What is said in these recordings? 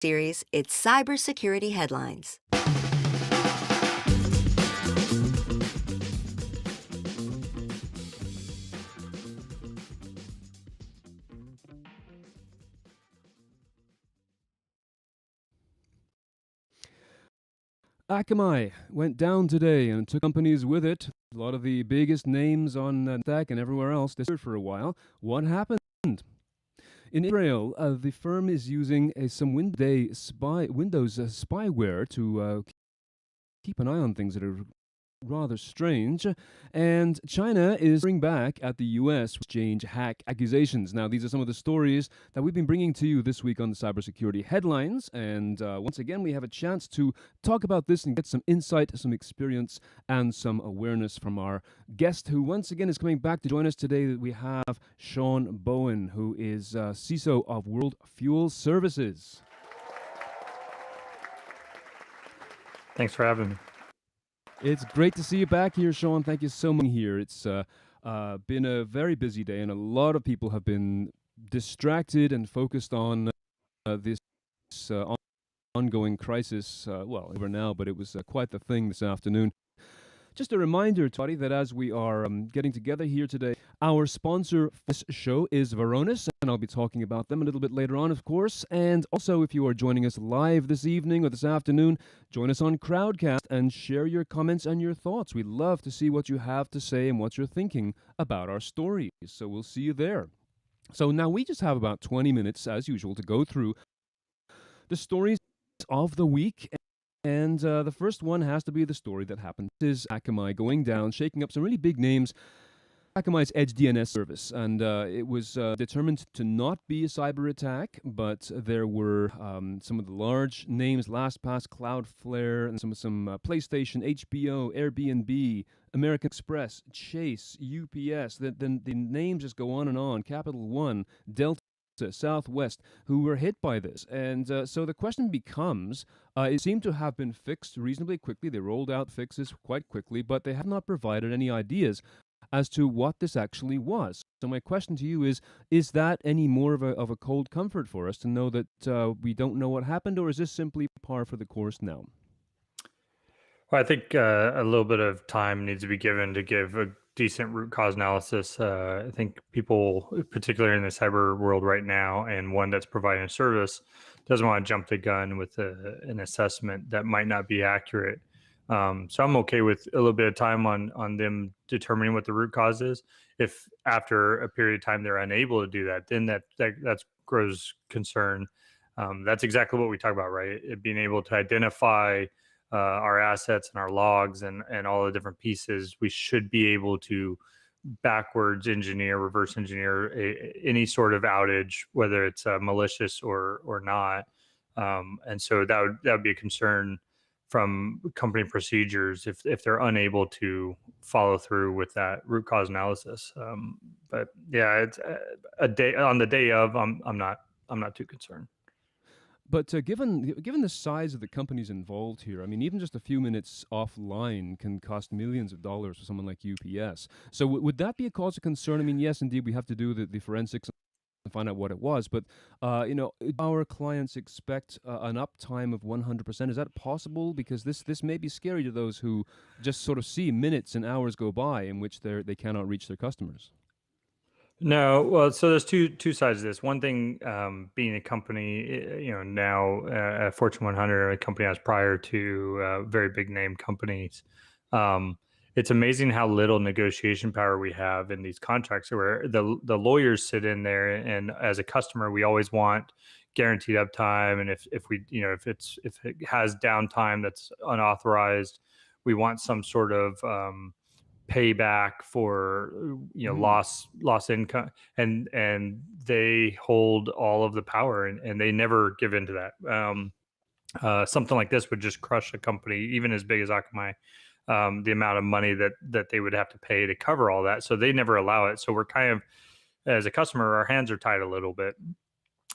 series, it's Cybersecurity Headlines. Akamai went down today and took companies with it. A lot of the biggest names on tech and everywhere else disappeared for a while. What happened? In Israel, the firm is using some Windows spyware to keep an eye on things that are rather strange, and China is firing back at the U.S. exchange hack accusations. Now, these are some of the stories that we've been bringing to you this week on the Cybersecurity Headlines, and once again, we have a chance to talk about this and get some insight, some experience, and some awareness from our guest, who once again is coming back to join us today. We have Sean Bowen, who is CISO of World Fuel Services. Thanks for having me. It's great to see you back here, Sean. Thank you so much for being here. It's been a very busy day, and a lot of people have been distracted and focused on this ongoing crisis. Well, over now, but it was quite the thing this afternoon. Just a reminder to everybody that as we are getting together here today, our sponsor for this show is Varonis, and I'll be talking about them a little bit later on, of course. And also, if you are joining us live this evening or this afternoon, join us on Crowdcast and share your comments and your thoughts. We'd love to see what you have to say and what you're thinking about our stories. So we'll see you there. So now we just have about 20 minutes, as usual, to go through the stories of the week. And the first one has to be the story that happened. This is Akamai going down, shaking up some really big names. Akamai's Edge DNS service, and it was determined to not be a cyber attack, but there were some of the large names: LastPass, Cloudflare, and some PlayStation, HBO, Airbnb, American Express, Chase, UPS. The names just go on and on. Capital One, Delta, Southwest, who were hit by this. And so the question becomes, it seemed to have been fixed reasonably quickly. They rolled out fixes quite quickly, but they have not provided any ideas as to what this actually was. So my question to you is that any more of a cold comfort for us to know that we don't know what happened, or is this simply par for the course now? Well, I think a little bit of time needs to be given to give a decent root cause analysis. I think people, particularly in the cyber world right now, and one that's providing a service, doesn't want to jump the gun with an assessment that might not be accurate. So I'm okay with a little bit of time on them determining what the root cause is. If after a period of time they're unable to do that, then that grows concern. That's exactly what we talk about, right? Being able to identify our assets and our logs and all the different pieces. We should be able to backwards engineer, reverse engineer any sort of outage, whether it's malicious or not. And so that would be a concern from company procedures if they're unable to follow through with that root cause analysis. But yeah, it's a day on the day of. I'm not too concerned. But given the size of the companies involved here, I mean, even just a few minutes offline can cost millions of dollars for someone like UPS. So would that be a cause of concern? I mean, yes, indeed, we have to do the forensics and find out what it was. But, our clients expect an uptime of 100%. Is that possible? Because this may be scary to those who just sort of see minutes and hours go by in which they cannot reach their customers. No, well, so there's two sides of this. One thing, being a company, now a Fortune 100, a company I was prior to very big name companies. It's amazing how little negotiation power we have in these contracts, where the lawyers sit in there, and as a customer, we always want guaranteed uptime, and if it has downtime that's unauthorized, we want some sort of payback for lost income, and they hold all of the power, and they never give into that. Something like this would just crush a company even as big as Akamai. The amount of money that they would have to pay to cover all that, so they never allow it. So we're kind of, as a customer, our hands are tied a little bit.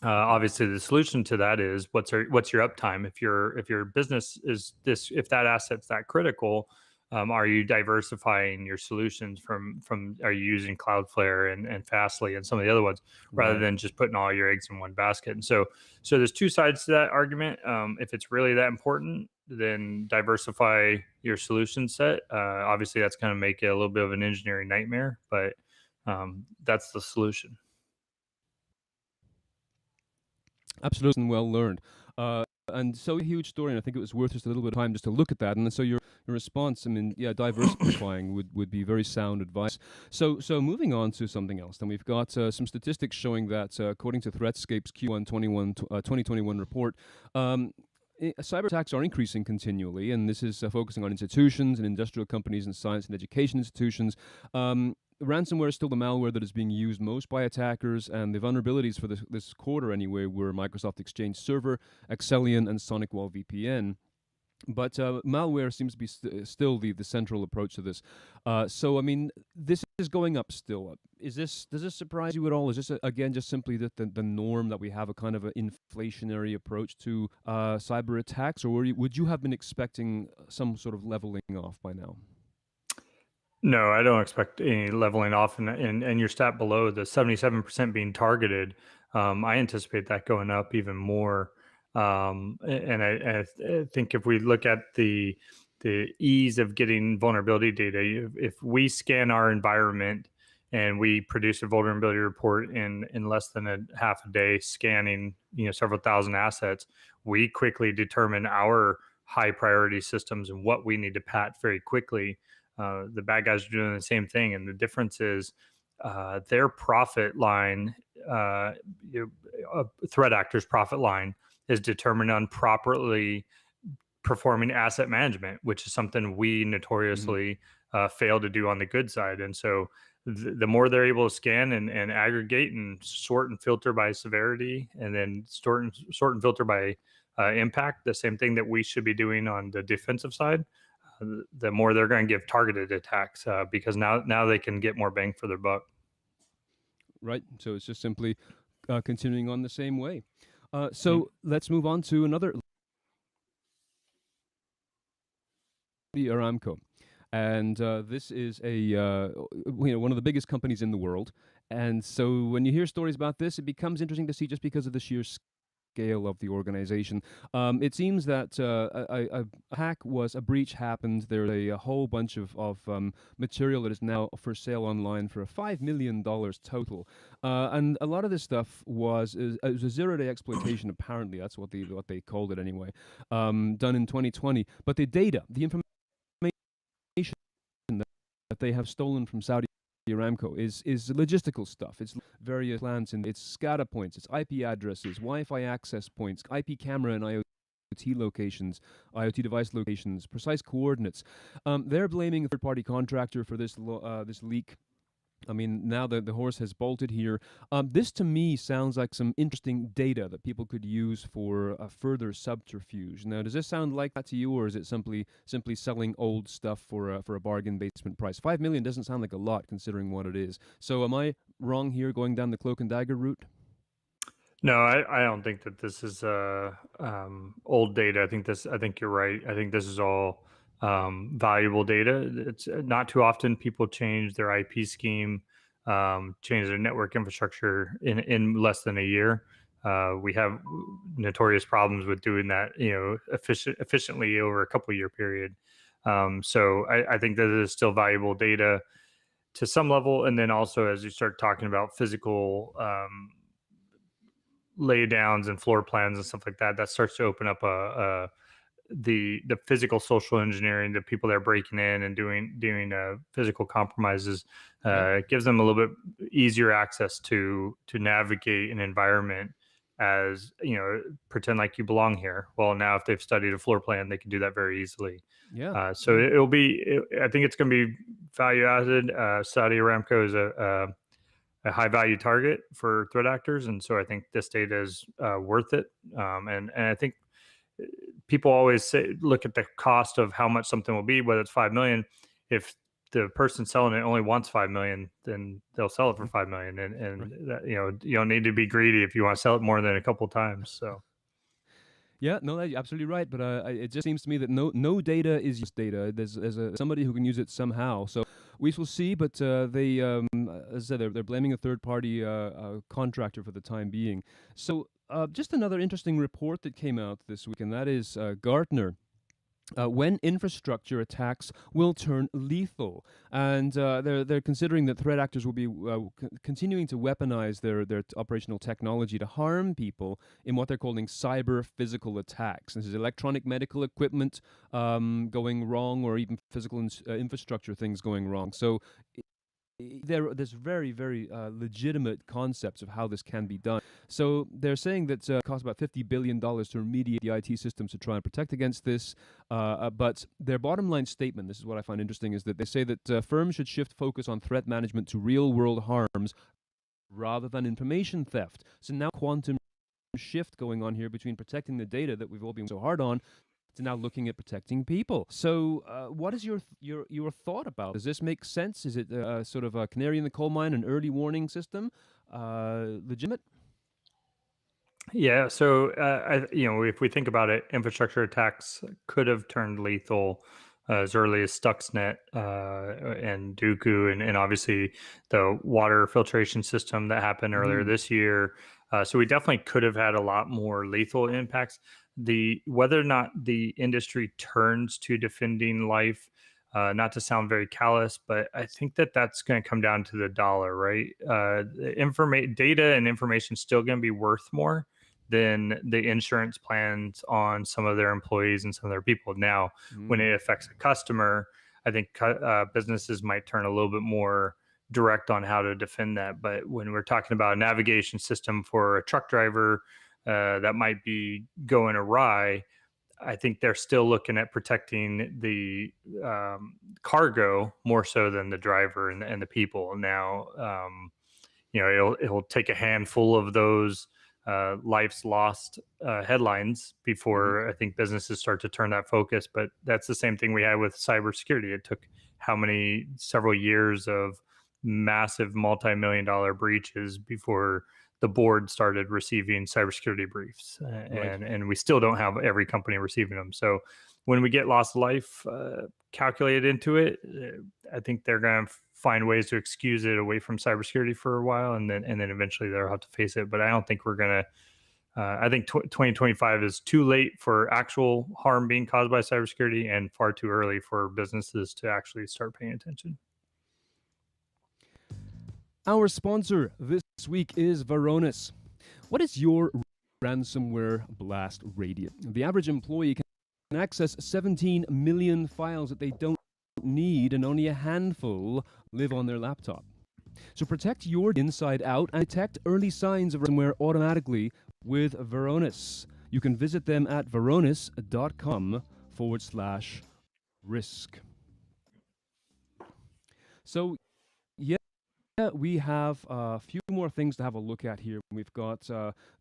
Obviously, the solution to that is what's your uptime. If your business is this, if that asset's that critical, Are you diversifying your solutions from are you using Cloudflare and Fastly and some of the other ones rather Right. than just putting all your eggs in one basket? And so there's two sides to that argument. If it's really that important, then diversify your solution set. Obviously, that's going to make it a little bit of an engineering nightmare, but that's the solution. Absolutely, and well learned. And so a huge story, and I think it was worth just a little bit of time just to look at that. And so your response, I mean, yeah, diversifying would be very sound advice. So moving on to something else, then we've got some statistics showing that according to Threatscape's Q1 2021 report, cyber attacks are increasing continually, and this is focusing on institutions and industrial companies and science and education institutions. Ransomware is still the malware that is being used most by attackers, and the vulnerabilities for this quarter anyway were Microsoft Exchange Server, Excellion, and SonicWall VPN. But malware seems to be still the central approach to this. So, I mean, this is going up still. Does this surprise you at all? Is this, again, just simply the norm that we have a kind of an inflationary approach to cyber attacks, or would you have been expecting some sort of leveling off by now? No, I don't expect any leveling off, and your stat below the 77% being targeted. I anticipate that going up even more. I think if we look at the ease of getting vulnerability data, if we scan our environment and we produce a vulnerability report in less than a half a day, scanning several thousand assets, we quickly determine our high priority systems and what we need to pat very quickly. The bad guys are doing the same thing, and the difference is their profit line, threat actors' profit line, is determined on properly performing asset management, which is something we Mhm. notoriously fail to do on the good side. And so, the more they're able to scan and aggregate and sort and filter by severity, and then sort and filter by impact, the same thing that we should be doing on the defensive side, the more they're going to give targeted attacks because now they can get more bang for their buck. Right. So it's just simply continuing on the same way. Mm. So let's move on to another, the Aramco, and this is one of the biggest companies in the world. And so when you hear stories about this, it becomes interesting to see just because of the sheer scale of the organization. It seems that a breach happened. There's a whole bunch of material that is now for sale online for $5 million total, and a lot of this stuff it was a 0-day exploitation. Apparently, that's what they called it anyway. Done in 2020, but the information that they have stolen from Saudi Aramco is logistical stuff. It's various plants and it's SCADA points, it's IP addresses, Wi-Fi access points, IP camera and IoT locations, IoT device locations, precise coordinates. They're blaming a third-party contractor for this leak. I mean, now the horse has bolted here. This to me sounds like some interesting data that people could use for a further subterfuge. Now, does this sound like that to you, or is it simply selling old stuff for a bargain basement price? $5 million doesn't sound like a lot considering what it is. So, am I wrong here, going down the cloak and dagger route? No, I don't think that this is old data. I think you're right. I think this is all valuable data. It's not too often people change their IP scheme, change their network infrastructure in less than a year. We have notorious problems with doing that, efficiently over a couple year period. So I think that it is still valuable data to some level. And then also, as you start talking about physical lay downs and floor plans and stuff like that, that starts to open up the physical social engineering, the people that are breaking in and doing physical compromises. Yeah. It gives them a little bit easier access to navigate an environment, as pretend like you belong here. Well, now if they've studied a floor plan, they can do that very easily. Yeah. So Yeah. I think it's going to be value added. Saudi Aramco is a high value target for threat actors, and so I think this data is worth it. And I think people always look at the cost of how much something will be, whether it's 5 million. If the person selling it only wants 5 million, then they'll sell it for 5 million. Right. And that, you don't need to be greedy if you want to sell it more than a couple times. So Yeah, no, you're absolutely right. But it just seems to me that no data is just data. There's somebody who can use it somehow. So we will see. But they, as I said, they're blaming a third party contractor for the time being. So just another interesting report that came out this week, and that is Gartner. When infrastructure attacks will turn lethal, and they're considering that threat actors will be continuing to weaponize their operational technology to harm people in what they're calling cyber physical attacks. This is electronic medical equipment going wrong, or even physical infrastructure things going wrong. So there's very legitimate concepts of how this can be done. So they're saying that it costs about $50 billion to remediate the IT systems to try and protect against this. But their bottom line statement, this is what I find interesting, is that they say that firms should shift focus on threat management to real world harms rather than information theft. So now quantum shift going on here between protecting the data that we've all been so hard on to now looking at protecting people. So, what is your thought about? Does this make sense? Is it sort of a canary in the coal mine, an early warning system, legitimate? Yeah, so if we think about it, infrastructure attacks could have turned lethal as early as Stuxnet and Dooku, and obviously the water filtration system that happened earlier this year. So we definitely could have had a lot more lethal impacts. The whether or not the industry turns to defending life, not to sound very callous, but I think that that's going to come down to the dollar, right? Data and information still going to be worth more than the insurance plans on some of their employees and some of their people. Now, when it affects a customer, I think businesses might turn a little bit more direct on how to defend that. But when we're talking about a navigation system for a truck driver that might be going awry, I think they're still looking at protecting the cargo more so than the driver and the people. Now, it'll take a handful of those life's lost headlines before I think businesses start to turn that focus. But that's the same thing we had with cybersecurity. It took several years of massive multi-million-dollar breaches before the board started receiving cybersecurity briefs, and we still don't have every company receiving them. So when we get loss of life calculated into it, I think they're going to find ways to excuse it away from cybersecurity for a while, and then eventually they'll have to face it. But I don't think we're going to. I think 2025 is too late for actual harm being caused by cybersecurity, and far too early for businesses to actually start paying attention. Our sponsor this week is Varonis. What is your ransomware blast radius? The average employee can access 17 million files that they don't need, and only a handful live on their laptop. So protect your inside out and detect early signs of ransomware automatically with Varonis. You can visit them at varonis.com/risk. So, yeah, we have a few more things to have a look at here. We've got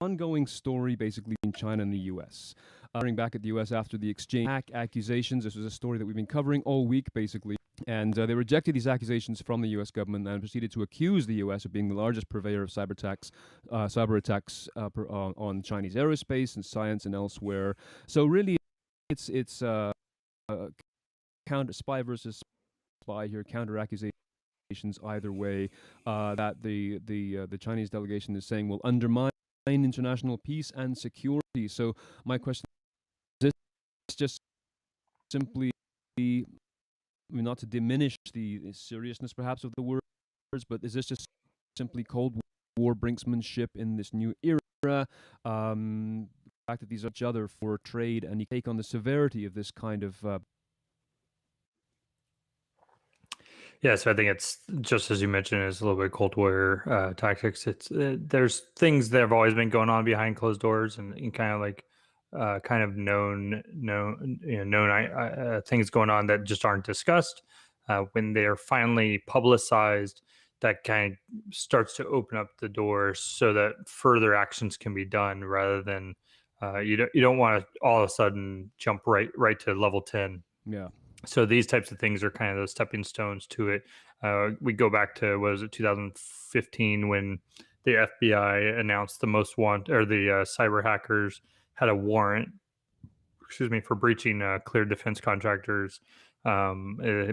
ongoing story basically in China and the U.S. Back at the U.S. after the exchange hack accusations. This was a story that we've been covering all week basically. And they rejected these accusations from the U.S. government and proceeded to accuse the U.S. of being the largest purveyor of cyber attacks on Chinese aerospace and science and elsewhere. So really, it's counter spy versus spy here, counter accusations either way, that the Chinese delegation is saying will undermine international peace and security. So my question is this just simply, not to diminish the seriousness perhaps of the words, but is this just simply Cold War brinksmanship in this new era? The fact that these are each other for trade, and you take on the severity of this kind of Yeah, so I think it's just as you mentioned, it's a little bit Cold War tactics. It's there's things that have always been going on behind closed doors, and kind of like known things going on that just aren't discussed. When they're finally publicized, that kind of starts to open up the door so that further actions can be done, rather than you don't want to all of a sudden jump right to level 10. Yeah. So these types of things are kind of those stepping stones to it. We go back to, what was it, 2015, when the FBI announced the most wanted, or the cyber hackers had a warrant excuse me, for breaching cleared defense contractors. I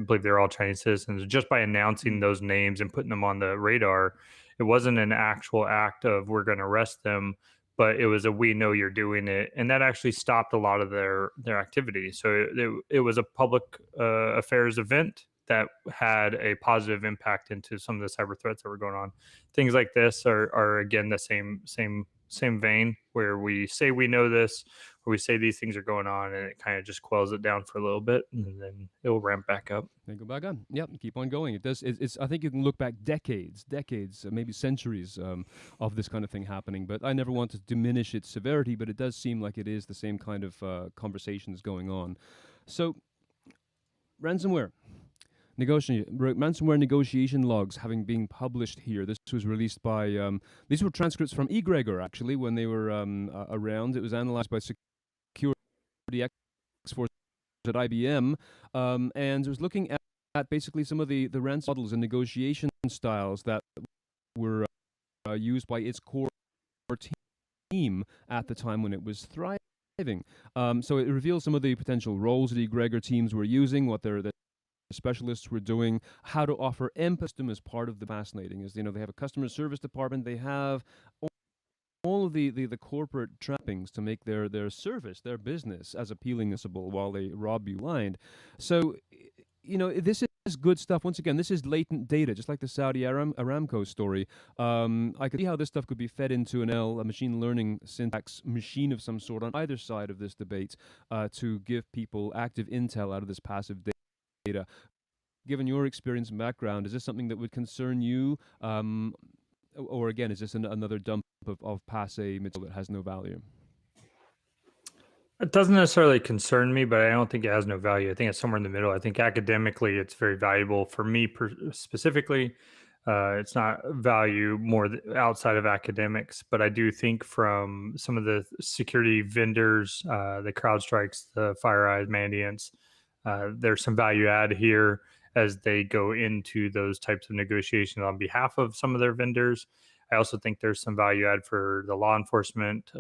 believe they're all Chinese citizens. Just by announcing those names and putting them on the radar, it wasn't an actual act of we're going to arrest them, but it was a we know you're doing it, and that actually stopped a lot of their activity. So it was a public affairs event that had a positive impact into some of the cyber threats that were going on. Things like this are again the same vein where we say we know this, or we say these things are going on, and it kind of just quells it down for a little bit, and then it'll ramp back up. They go back on. Yep, keep on going. It does. It's. I think you can look back decades, maybe centuries of this kind of thing happening. But I never want to diminish its severity. But it does seem like it is the same kind of conversations going on. So, ransomware. Ransomware negotiation logs having been published here. This was released by, these were transcripts from eGregor, actually, when they were around. It was analyzed by Security X-Force at IBM, and it was looking at basically some of the ransom models and negotiation styles that were used by its core team at the time when it was thriving. So it reveals some of the potential roles that eGregor teams were using, what their specialists were doing, how to offer M-Custom as part of the fascinating is, they have a customer service department, they have all of the corporate trappings to make their service, their business as appealing as possible while they rob you blind. So, this is good stuff. Once again, this is latent data, just like the Saudi Aramco story. I could see how this stuff could be fed into a machine learning syntax machine of some sort on either side of this debate to give people active intel out of this passive data. Given your experience and background, is this something that would concern you? Or again, is this another dump of passe material that has no value? It doesn't necessarily concern me, but I don't think it has no value. I think it's somewhere in the middle. I think academically it's very valuable. For me specifically, it's not value more outside of academics, but I do think from some of the security vendors, the CrowdStrikes, the FireEyes, Mandiants, there's some value add here as they go into those types of negotiations on behalf of some of their vendors. I also think there's some value add for the law enforcement,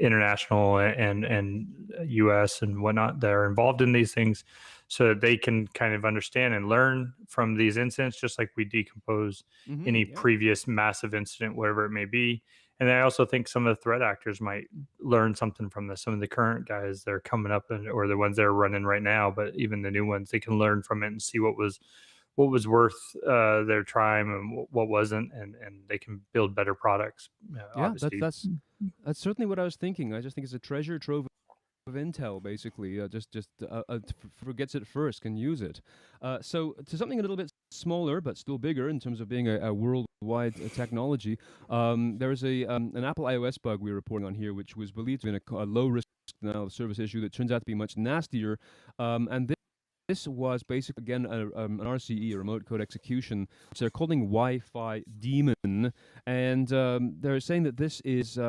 international and U.S. and whatnot that are involved in these things, so that they can kind of understand and learn from these incidents, just like we decompose any previous massive incident, whatever it may be. And I also think some of the threat actors might learn something from this. Some of the current guys that are coming up or the ones that are running right now, but even the new ones, they can learn from it and see what was worth their time and what wasn't, and they can build better products. That's certainly what I was thinking. I just think it's a treasure trove of intel, basically. Forgets it first, can use it. So to something a little bit smaller but still bigger in terms of being a worldwide technology, there is an Apple iOS bug we're reporting on here, which was believed to be a low risk denial of service issue that turns out to be much nastier. And this was basically, again, an RCE, a remote code execution, which they're calling Wi-Fi Demon. And they're saying that this is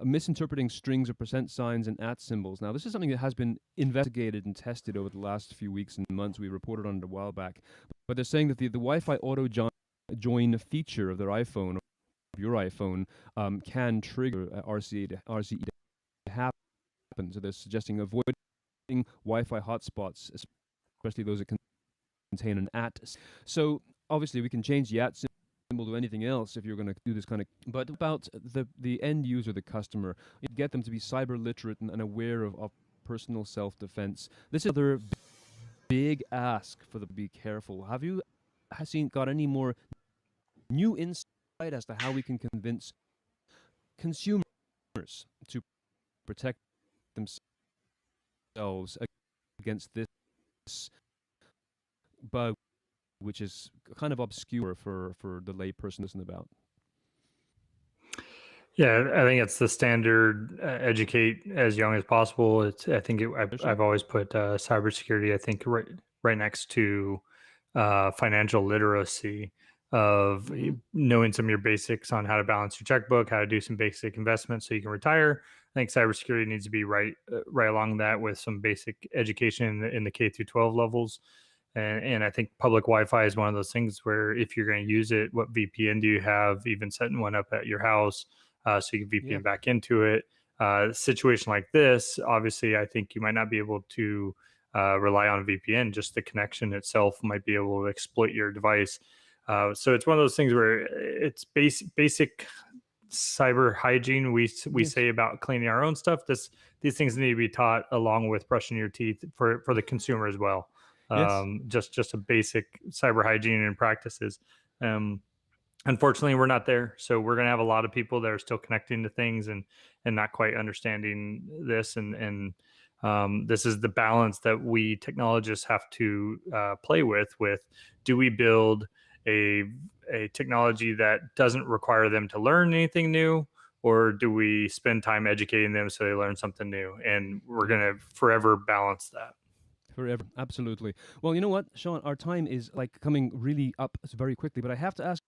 misinterpreting strings of percent signs and @ symbols. Now, this is something that has been investigated and tested over the last few weeks and months. We reported on it a while back. But they're saying that the Wi-Fi auto join feature of their iPhone, or your iPhone, can trigger RCE to happen. So they're suggesting avoiding Wi-Fi hotspots, especially those that contain an @ So obviously we can change the @ symbol to anything else if you're going to do this kind of. But about the end user, the customer, you get them to be cyber literate and aware of personal self-defense. This is another big ask for them to be careful. Have you got any more new insight as to how we can convince consumers to protect themselves against this bug, which is kind of obscure for the lay person to listen about? Yeah, I think it's the standard educate as young as possible. I've always put cybersecurity, I think, right next to financial literacy of knowing some of your basics on how to balance your checkbook, how to do some basic investments so you can retire. I think cybersecurity needs to be right along that with some basic education in the K through 12 levels. And I think public Wi-Fi is one of those things where if you're going to use it, what VPN do you have? Even setting one up at your house so you can VPN back into it. Situation like this, obviously, I think you might not be able to rely on a VPN. Just the connection itself might be able to exploit your device. So it's one of those things where it's basic cyber hygiene we Yes. say about cleaning our own stuff. These things need to be taught along with brushing your teeth for the consumer as well. Yes. Just a basic cyber hygiene and practices. Um, Unfortunately, we're not there, so we're going to have a lot of people that are still connecting to things and not quite understanding this. And this is the balance that we technologists have to play with. Do we build a technology that doesn't require them to learn anything new, or do we spend time educating them so they learn something new? And we're going to forever balance that. Forever. Absolutely. Well, you know what, Sean, our time is like coming really up very quickly, but I have to ask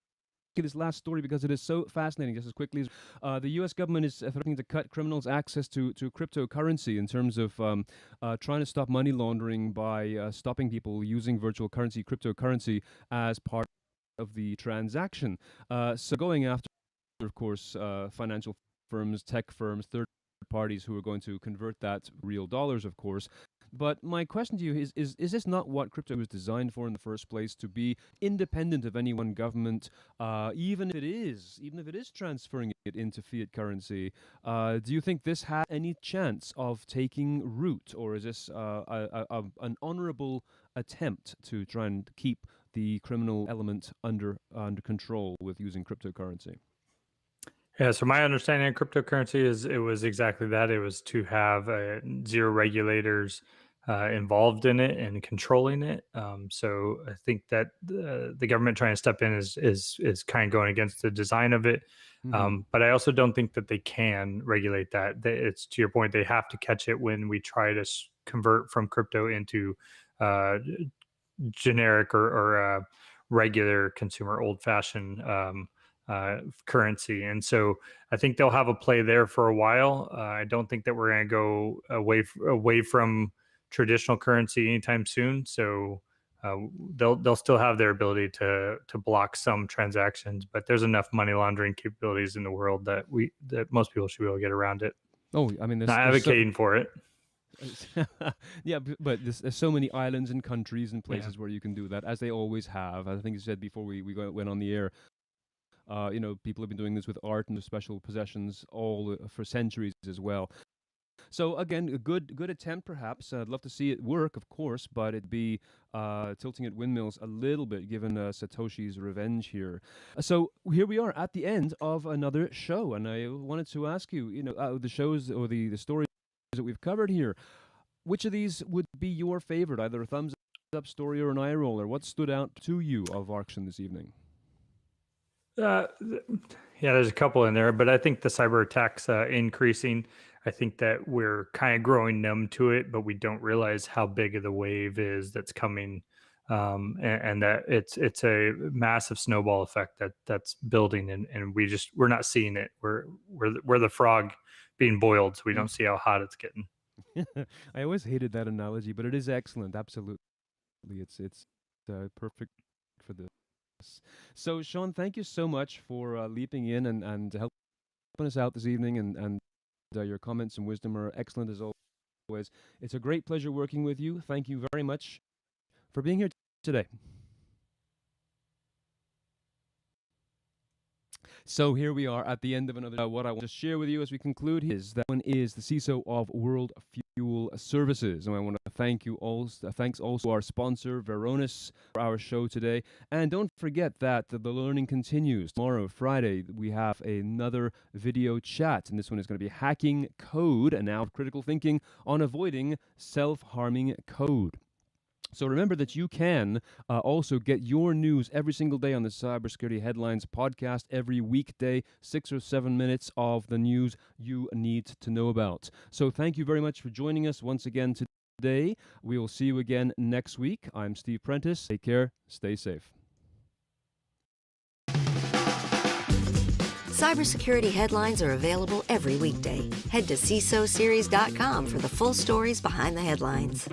this last story because it is so fascinating. Just as quickly as the U.S. government is threatening to cut criminals' access to cryptocurrency in terms of trying to stop money laundering by stopping people using virtual currency, cryptocurrency, as part of the transaction. So going after, of course, financial firms, tech firms, third parties who are going to convert that to real dollars, of course. But my question to you is this not what crypto was designed for in the first place, to be independent of any one government, even if it is transferring it into fiat currency? Do you think this had any chance of taking root, or is this an honorable attempt to try and keep the criminal element under control with using cryptocurrency? Yeah, so my understanding of cryptocurrency is it was exactly that. It was to have zero regulators involved in it and controlling it. So I think that the government trying to step in is kind of going against the design of it. Hmm. But I also don't think that they can regulate that. It's to your point; they have to catch it when we try to convert from crypto into uh, generic or regular consumer old fashioned currency. And so I think they'll have a play there for a while. I don't think that we're going to go away from traditional currency anytime soon. So they'll still have their ability to block some transactions, but there's enough money laundering capabilities in the world that most people should be able to get around it. Oh, I mean, Not there's so advocating for it. yeah, but there's so many islands and countries and Yeah. places where you can do that, as they always have. I think you said before went on the air. People have been doing this with art and the special possessions all for centuries as well. So again, a good attempt, perhaps. I'd love to see it work, of course, but it'd be tilting at windmills a little bit, given Satoshi's revenge here. So here we are at the end of another show, and I wanted to ask you, the shows or the stories that we've covered here, which of these would be your favorite, either a thumbs up story or an eye roller? What stood out to you of our action this evening? Yeah, there's a couple in there, but I think the cyber attacks increasing. I think that we're kind of growing numb to it, but we don't realize how big of the wave is that's coming, and that it's a massive snowball effect that's building, and we're not seeing it. We're the frog being boiled, so we don't see how hot it's getting. I always hated that analogy, but it is excellent. Absolutely, it's perfect for this. So, Sean, thank you so much for leaping in and helping us out this evening, and your comments and wisdom are excellent as always. It's a great pleasure working with you. Thank you very much for being here today. So here we are at the end of another. What I want to share with you as we conclude is that one is the CISO of World Fuel Services, and I want to thank you all. Thanks also to our sponsor Varonis for our show today, and don't forget that the learning continues. Tomorrow, Friday, we have another video chat, and this one is going to be hacking code and now critical thinking on avoiding self-harming code. So remember that you can also get your news every single day on the Cybersecurity Headlines podcast, every weekday, 6 or 7 minutes of the news you need to know about. So thank you very much for joining us once again today. We will see you again next week. I'm Steve Prentice. Take care. Stay safe. Cybersecurity headlines are available every weekday. Head to CISOseries.com for the full stories behind the headlines.